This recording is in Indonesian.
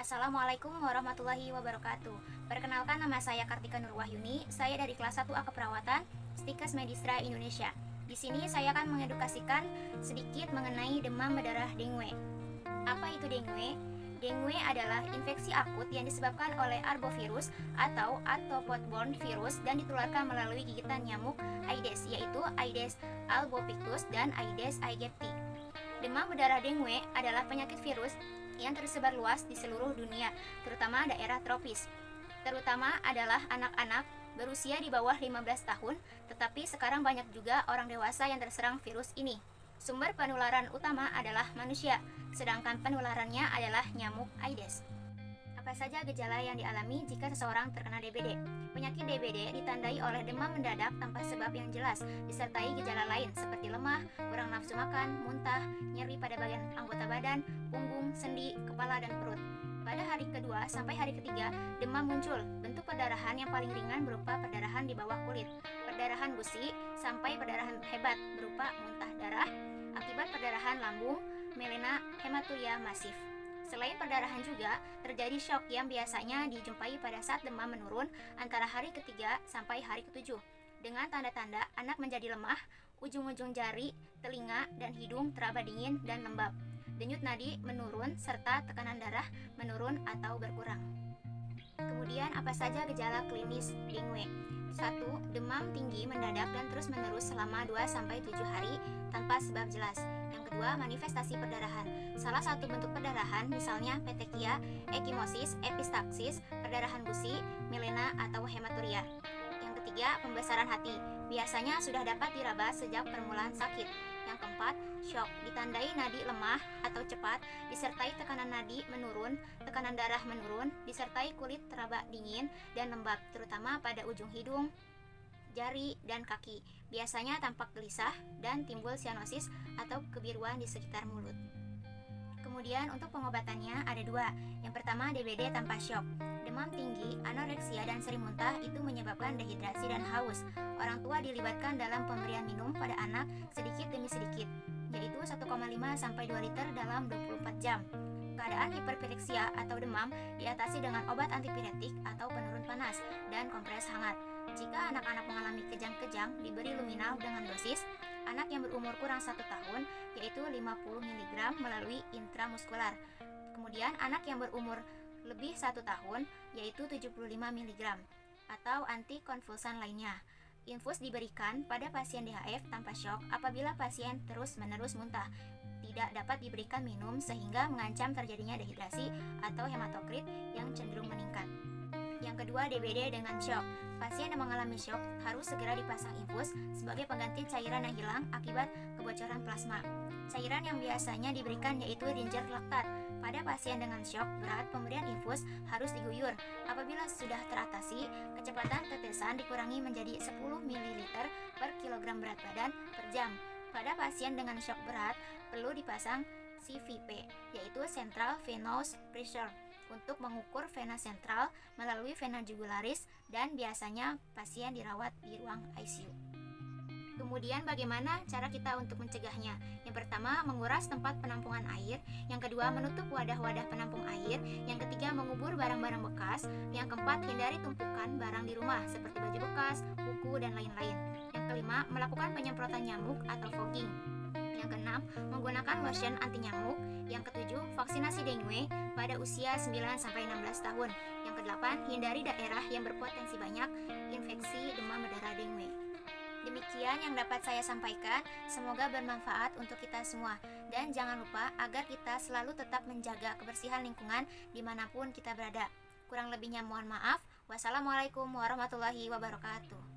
Assalamualaikum warahmatullahi wabarakatuh. Perkenalkan, nama saya Kartika Nurwahyuni. Saya dari kelas 1A Keperawatan, Stikes Medistra Indonesia. Di sini saya akan mengedukasikan sedikit mengenai demam berdarah dengue. Apa itu dengue? Dengue adalah infeksi akut yang disebabkan oleh arbovirus atau arthropod-borne virus dan ditularkan melalui gigitan nyamuk Aedes, yaitu Aedes albopictus dan Aedes aegypti. Demam berdarah dengue adalah penyakit virus yang tersebar luas di seluruh dunia, terutama daerah tropis. Terutama adalah anak-anak berusia di bawah 15 tahun, tetapi sekarang banyak juga orang dewasa yang terserang virus ini. Sumber penularan utama adalah manusia, sedangkan penularannya adalah nyamuk Aedes. Apa saja gejala yang dialami jika seseorang terkena DBD? Penyakit DBD ditandai oleh demam mendadak tanpa sebab yang jelas, disertai gejala lain seperti lemah, kurang nafsu makan, muntah, nyeri pada bagian anggota badan, punggung, sendi, kepala, dan perut. Pada hari kedua sampai hari ketiga, demam muncul. Bentuk perdarahan yang paling ringan berupa perdarahan di bawah kulit, perdarahan gusi, sampai perdarahan hebat berupa muntah darah akibat perdarahan lambung, melena, hematuria masif. Selain perdarahan juga, terjadi shock yang biasanya dijumpai pada saat demam menurun antara hari ketiga sampai hari ketujuh. Dengan tanda-tanda anak menjadi lemah, ujung-ujung jari, telinga, dan hidung teraba dingin dan lembab. Denyut nadi menurun serta tekanan darah menurun atau berkurang. Kemudian apa saja gejala klinis dengue? 1. Demam tinggi mendadak dan terus-menerus selama 2-7 hari tanpa sebab jelas. Yang kedua, manifestasi perdarahan. Salah satu bentuk perdarahan misalnya petekia, ekimosis, epistaxis, perdarahan gusi, melena, atau hematuria. Yang ketiga, pembesaran hati. Biasanya sudah dapat diraba sejak permulaan sakit. Yang keempat, shock, ditandai nadi lemah atau cepat, disertai tekanan nadi menurun, tekanan darah menurun, disertai kulit teraba dingin dan lembab, terutama pada ujung hidung, jari, dan kaki. Biasanya tampak gelisah dan timbul sianosis atau kebiruan di sekitar mulut. Kemudian untuk pengobatannya ada dua. Yang pertama, DBD tanpa shock. Demam tinggi, anoreksia, dan sering muntah itu menyebabkan dehidrasi dan haus. Orang tua dilibatkan dalam pemberian minum pada anak sedikit demi sedikit, yaitu 1,5-2 liter dalam 24 jam. Keadaan hiperpireksia atau demam diatasi dengan obat antipiretik atau penurun panas dan kompres hangat. Jika anak-anak mengalami kejang-kejang, diberi luminal dengan dosis. Anak yang berumur kurang 1 tahun, yaitu 50 mg melalui intramuskular. Kemudian anak yang berumur lebih 1 tahun, yaitu 75 mg, atau antikonvulsan lainnya. Infus diberikan pada pasien DHF tanpa shock apabila pasien terus-menerus muntah. Tidak dapat diberikan minum sehingga mengancam terjadinya dehidrasi atau hematokrit yang cenderung meningkat. Yang kedua, DBD dengan shock. Pasien yang mengalami shock harus segera dipasang infus sebagai pengganti cairan yang hilang akibat kebocoran plasma. Cairan yang biasanya diberikan yaitu ringer laktat. Pada pasien dengan shock berat, pemberian infus harus diguyur. Apabila sudah teratasi, kecepatan tetesan dikurangi menjadi 10 ml per kilogram berat badan per jam. Pada pasien dengan shock berat, perlu dipasang CVP, yaitu Central Venous Pressure, untuk mengukur vena sentral melalui vena jugularis, dan biasanya pasien dirawat di ruang ICU. Kemudian bagaimana cara kita untuk mencegahnya? Yang pertama, menguras tempat penampungan air. Yang kedua, menutup wadah-wadah penampung air. Yang ketiga, mengubur barang-barang bekas. Yang keempat, hindari tumpukan barang di rumah seperti baju bekas, buku, dan lain-lain. Yang kelima, melakukan penyemprotan nyamuk atau fogging. Yang keenam, menggunakan lotion anti nyamuk. Yang ketujuh, vaksinasi dengue pada usia 9-16 tahun. Yang kedelapan, hindari daerah yang berpotensi banyak infeksi demam berdarah dengue. Demikian yang dapat saya sampaikan, semoga bermanfaat untuk kita semua. Dan jangan lupa agar kita selalu tetap menjaga kebersihan lingkungan dimanapun kita berada. Kurang lebihnya mohon maaf. Wassalamualaikum warahmatullahi wabarakatuh.